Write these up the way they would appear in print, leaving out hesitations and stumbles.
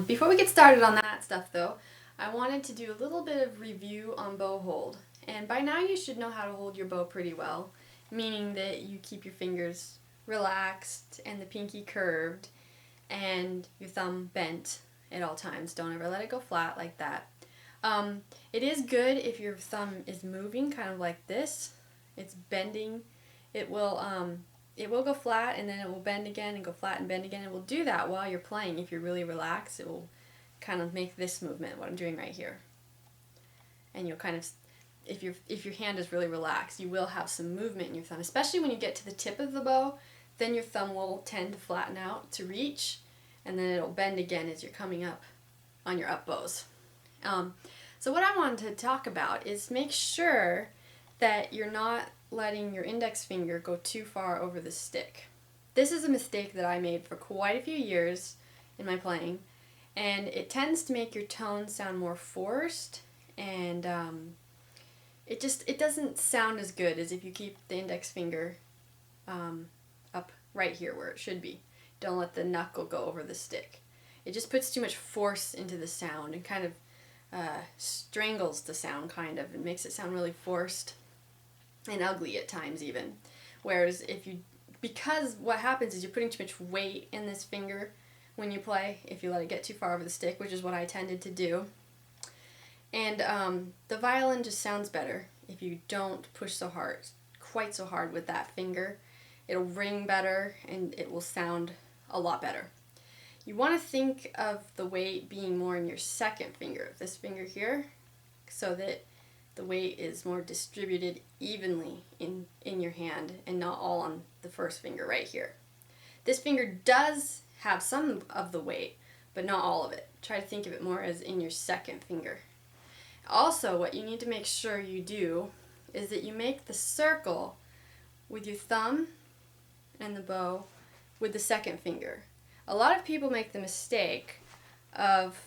Before we get started on that stuff though, I wanted to do a little bit of review on bow hold. And by now you should know how to hold your bow pretty well, meaning that you keep your fingers relaxed and the pinky curved and your thumb bent at all times. Don't ever let it go flat like that. It is good if your thumb is moving kind of like this. It's bending. It will go flat and then it will bend again and go flat and bend again. It will do that while you're playing. If you're really relaxed, it will kind of make this movement, what I'm doing right here. And you'll kind of, if your hand is really relaxed, you will have some movement in your thumb, especially when you get to the tip of the bow. Then your thumb will tend to flatten out to reach, and then it'll bend again as you're coming up on your up bows. So what I wanted to talk about is make sure that you're not letting your index finger go too far over the stick. This is a mistake that I made for quite a few years in my playing, and it tends to make your tone sound more forced, and it doesn't sound as good as if you keep the index finger up right here where it should be. Don't let the knuckle go over the stick. It just puts too much force into the sound and kind of strangles the sound, kind of. It makes it sound really forced and ugly at times even. Whereas because what happens is you're putting too much weight in this finger when you play, if you let it get too far over the stick, which is what I tended to do. And the violin just sounds better if you don't push so hard, quite so hard with that finger. It'll ring better and it will sound a lot better. You want to think of the weight being more in your second finger, this finger here, so that the weight is more distributed evenly in your hand and not all on the first finger right here. This finger does have some of the weight, but not all of it. Try to think of it more as in your second finger. Also, what you need to make sure you do is that you make the circle with your thumb and the bow with the second finger. A lot of people make the mistake of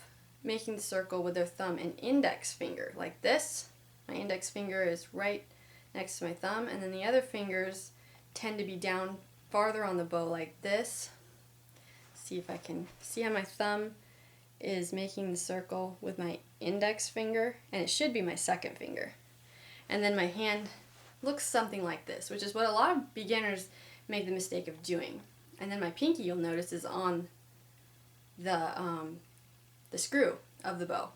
making the circle with their thumb and index finger, like this. My index finger is right next to my thumb, and then the other fingers tend to be down farther on the bow like this. See if I can see how my thumb is making the circle with my index finger, and it should be my second finger. And then my hand looks something like this, which is what a lot of beginners make the mistake of doing. And then my pinky, you'll notice, is on the screw of the bow.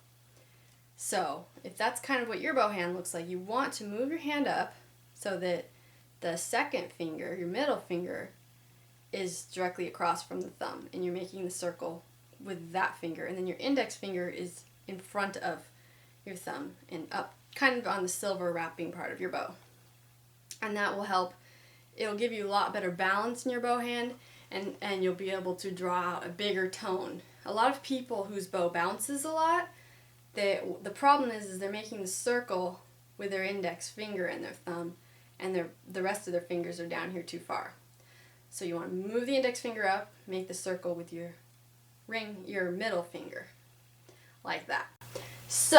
So if that's kind of what your bow hand looks like, you want to move your hand up so that the second finger, your middle finger, is directly across from the thumb, and you're making the circle with that finger, and then your index finger is in front of your thumb and up kind of on the silver wrapping part of your bow. And that will help. It'll give you a lot better balance in your bow hand, and you'll be able to draw out a bigger tone. A lot of people whose bow bounces a lot, the problem is they're making the circle with their index finger and their thumb, and the rest of their fingers are down here too far. So you want to move the index finger up, make the circle with your middle finger, like that. So